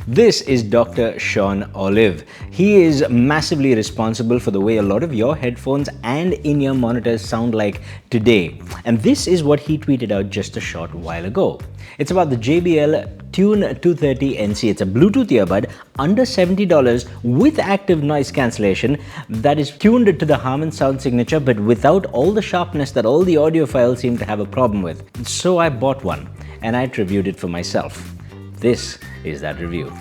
This is Dr. Sean Olive. He is massively responsible for the way a lot of your headphones and in-ear monitors sound like today. And this is what he tweeted out just a short while ago. It's about the JBL Tune 230 NC. It's a Bluetooth earbud under $70 with active noise cancellation that is tuned to the Harman sound signature but without all the sharpness that all the audiophiles seem to have a problem with. So I bought one and I reviewed it for myself. This is that review.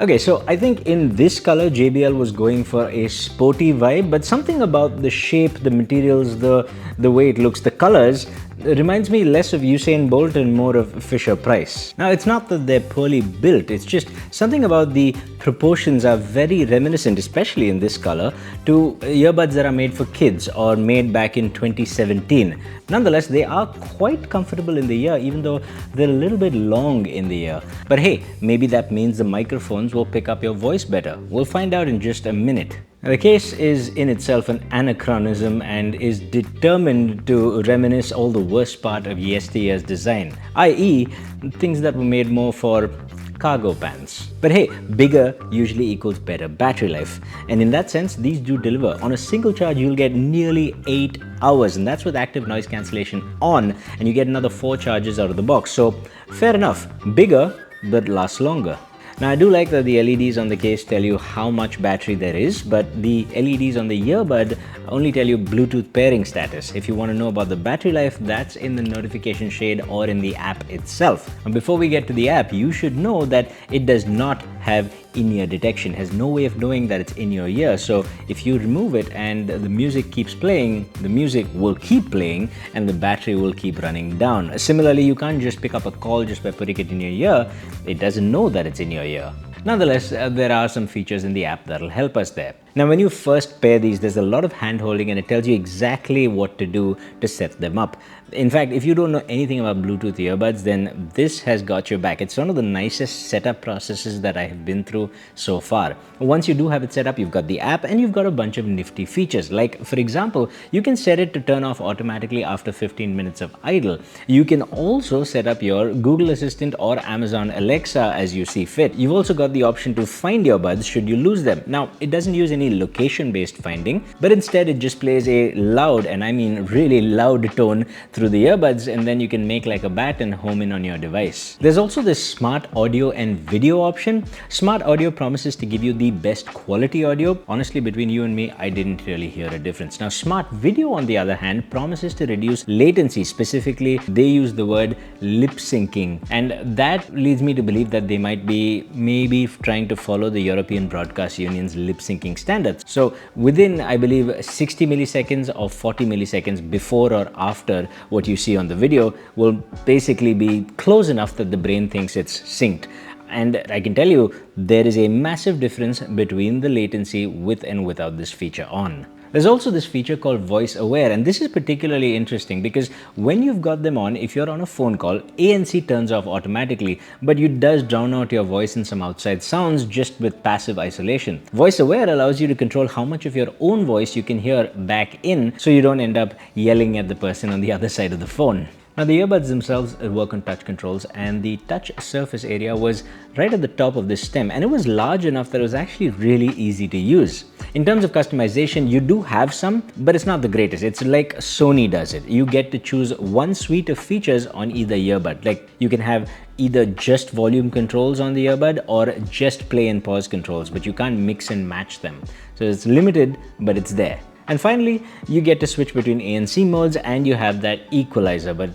Okay, so I think in this color, JBL was going for a sporty vibe, but something about the shape, the materials, the way it looks, the colors, reminds me less of Usain Bolt and more of Fisher-Price. Now, it's not that they're poorly built, it's just something about the proportions are very reminiscent, especially in this color, to earbuds that are made for kids or made back in 2017. Nonetheless, they are quite comfortable in the ear, even though they're a little bit long in the ear. But hey, maybe that means the microphones will pick up your voice better. We'll find out in just a minute. Now, the case is in itself an anachronism and is determined to reminisce all the worst part of yesteryear's design, i.e. things that were made more for cargo pants. But hey, bigger usually equals better battery life. And in that sense, these do deliver. On a single charge, you'll get nearly 8 hours, and that's with active noise cancellation on, and you get another 4 charges out of the box. So fair enough, bigger, but lasts longer. Now, I do like that the LEDs on the case tell you how much battery there is, but the LEDs on the earbud only tell you Bluetooth pairing status. If you want to know about the battery life, that's in the notification shade or in the app itself. And before we get to the app, you should know that it does not have in-ear detection, has no way of knowing that it's in your ear. So if you remove it and the music keeps playing, the music will keep playing and the battery will keep running down. Similarly, you can't just pick up a call just by putting it in your ear. It doesn't know that it's in your ear. Nonetheless, there are some features in the app that'll help us there. Now, when you first pair these, there's a lot of hand-holding and it tells you exactly what to do to set them up. In fact, if you don't know anything about Bluetooth earbuds, then this has got your back. It's one of the nicest setup processes that I have been through so far. Once you do have it set up, you've got the app and you've got a bunch of nifty features. Like, for example, you can set it to turn off automatically after 15 minutes of idle. You can also set up your Google Assistant or Amazon Alexa as you see fit. You've also got the option to find your buds should you lose them. Now, it doesn't use any location-based finding, but instead it just plays a loud, and I mean really loud tone through the earbuds, and then you can make like a bat and home in on your device. There's also this smart audio and video option. Smart audio promises to give you the best quality audio. Honestly, between you and me, I didn't really hear a difference. Now, smart video, on the other hand, promises to reduce latency. Specifically, they use the word lip syncing, and that leads me to believe that they might be maybe trying to follow the European Broadcast Union's lip syncing standards. So within, I believe, 60 milliseconds or 40 milliseconds before or after what you see on the video will basically be close enough that the brain thinks it's synced. And I can tell you, there is a massive difference between the latency with and without this feature on. There's also this feature called Voice Aware, and this is particularly interesting because when you've got them on, if you're on a phone call, ANC turns off automatically, but it does drown out your voice and some outside sounds just with passive isolation. Voice Aware allows you to control how much of your own voice you can hear back in, so you don't end up yelling at the person on the other side of the phone. Now, the earbuds themselves work on touch controls, and the touch surface area was right at the top of this stem, and it was large enough that it was actually really easy to use. In terms of customization, you do have some, but it's not the greatest. It's like Sony does it. You get to choose one suite of features on either earbud. Like, you can have either just volume controls on the earbud or just play and pause controls, but you can't mix and match them. So it's limited, but it's there. And finally, you get to switch between ANC modes and you have that equalizer, but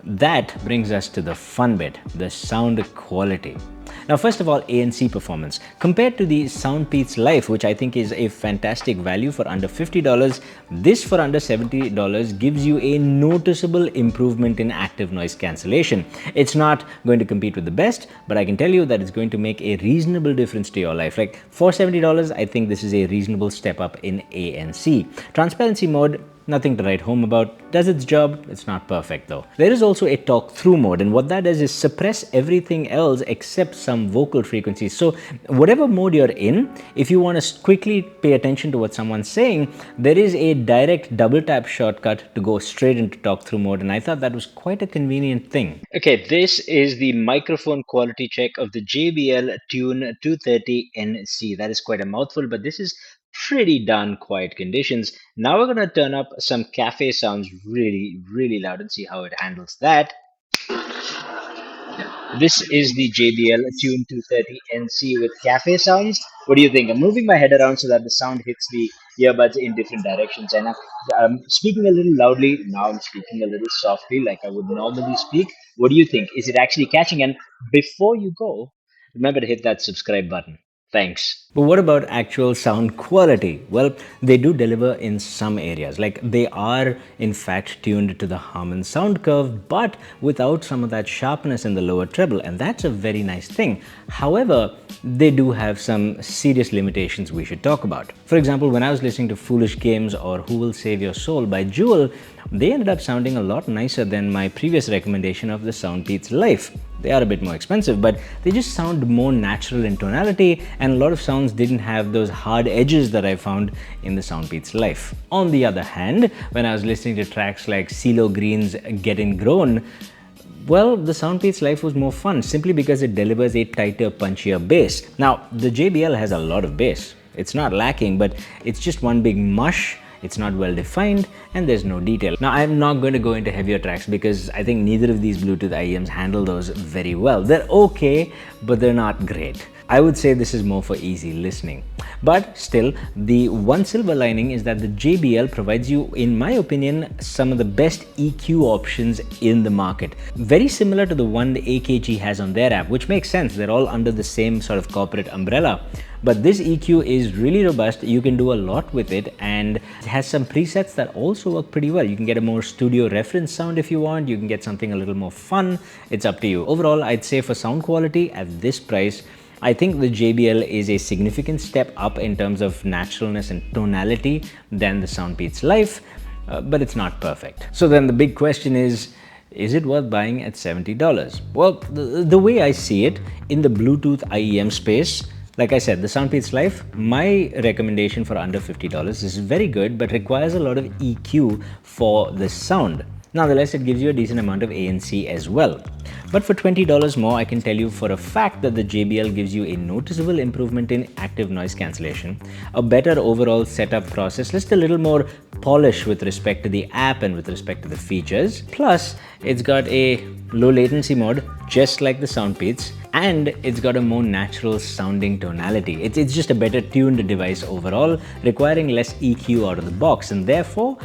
that brings us to the fun bit, the sound quality. Now, first of all, ANC performance. Compared to the Soundpeats Life, which I think is a fantastic value for under $50, this for under $70 gives you a noticeable improvement in active noise cancellation. It's not going to compete with the best, but I can tell you that it's going to make a reasonable difference to your life. Like, for $70, I think this is a reasonable step up in ANC. Transparency mode, Nothing to write home about. Does its job. It's not perfect though. There is also a talk through mode, and what that does is suppress everything else except some vocal frequencies. So whatever mode you're in, if you want to quickly pay attention to what someone's saying, there is a direct double tap shortcut to go straight into talk through mode, and I thought that was quite a convenient thing. Okay, this is the microphone quality check of the JBL Tune 230NC. That is quite a mouthful, but this is pretty darn quiet conditions. Now we're going to turn up some cafe sounds really loud and see how it handles that. This is the JBL Tune 230NC with cafe sounds. What do you think? I'm moving my head around so that the sound hits the earbuds in different directions. And I'm speaking a little loudly. Now I'm speaking a little softly like I would normally speak. What do you think? Is it actually catching? And before you go, remember to hit that subscribe button. Thanks. But what about actual sound quality? Well, they do deliver in some areas. Like they are in fact tuned to the Harman sound curve, but without some of that sharpness in the lower treble, and that's a very nice thing. However, they do have some serious limitations we should talk about. For example, when I was listening to Foolish Games or Who Will Save Your Soul by Jewel, they ended up sounding a lot nicer than my previous recommendation of the Soundpeats Life. They are a bit more expensive, but they just sound more natural in tonality, and a lot of sounds didn't have those hard edges that I found in the Soundpeats Life. On the other hand, when I was listening to tracks like CeeLo Green's Getting Grown, well, the Soundpeats Life was more fun simply because it delivers a tighter, punchier bass. Now, the JBL has a lot of bass. It's not lacking, but it's just one big mush. It's not well defined, and there's no detail. Now, I'm not going to go into heavier tracks because I think neither of these Bluetooth IEMs handle those very well. They're okay, but they're not great. I would say this is more for easy listening. But still, the one silver lining is that the JBL provides you, in my opinion, some of the best EQ options in the market. Very similar to the one the AKG has on their app, which makes sense. They're all under the same sort of corporate umbrella. But this EQ is really robust. You can do a lot with it, and it has some presets that also work pretty well. You can get a more studio reference sound if you want. You can get something a little more fun. It's up to you. Overall, I'd say for sound quality at this price, I think the JBL is a significant step up in terms of naturalness and tonality than the Soundpeats Life, but it's not perfect. So then the big question is it worth buying at $70? Well, the way I see it, in the Bluetooth IEM space, like I said, the Soundpeats Life, my recommendation for under $50 is very good, but requires a lot of EQ for the sound. Nonetheless, it gives you a decent amount of ANC as well. But for $20 more, I can tell you for a fact that the JBL gives you a noticeable improvement in active noise cancellation, a better overall setup process, just a little more polish with respect to the app and with respect to the features. Plus, it's got a low latency mode, just like the Soundpeats, and it's got a more natural sounding tonality. It's just a better tuned device overall, requiring less EQ out of the box, and therefore,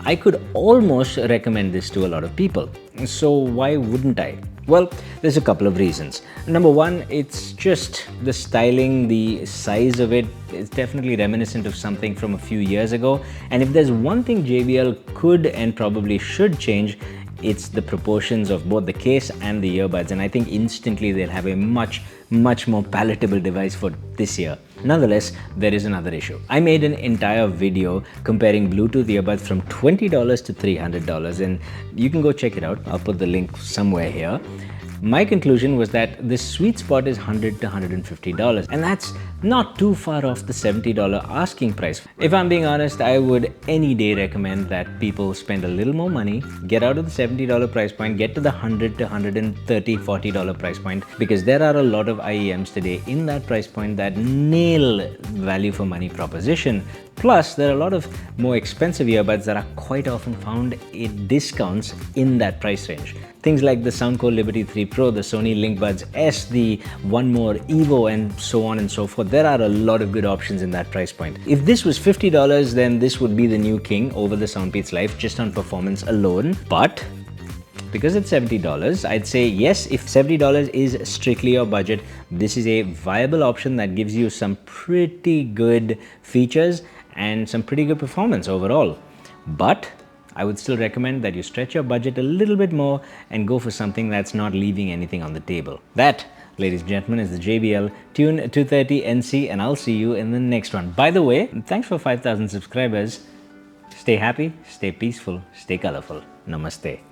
I could almost recommend this to a lot of people. So why wouldn't I? Well, there's a couple of reasons. Number one, it's just the styling, the size of it is definitely reminiscent of something from a few years ago. And if there's one thing JBL could and probably should change, it's the proportions of both the case and the earbuds, and I think instantly they'll have a much more palatable device for this year. Nonetheless, there is another issue. I made an entire video comparing Bluetooth earbuds from $20 to $300, and you can go check it out. I'll put the link somewhere here. My conclusion was that the sweet spot is $100 to $150, and that's not too far off the $70 asking price. If I'm being honest, I would any day recommend that people spend a little more money, get out of the $70 price point, get to the $100 to $130, $40 price point, because there are a lot of IEMs today in that price point that nail value for money proposition. Plus, there are a lot of more expensive earbuds that are quite often found at discounts in that price range. Things like the Soundcore Liberty 3 Pro, the Sony LinkBuds S, the One More Evo, and so on and so forth. There are a lot of good options in that price point. If this was $50, then this would be the new king over the Soundpeats Life just on performance alone. But because it's $70, I'd say yes, if $70 is strictly your budget, this is a viable option that gives you some pretty good features and some pretty good performance overall. But I would still recommend that you stretch your budget a little bit more and go for something that's not leaving anything on the table. That, ladies and gentlemen, is the JBL Tune 230NC, and I'll see you in the next one. By the way, thanks for 5,000 subscribers. Stay happy, stay peaceful, stay colorful. Namaste.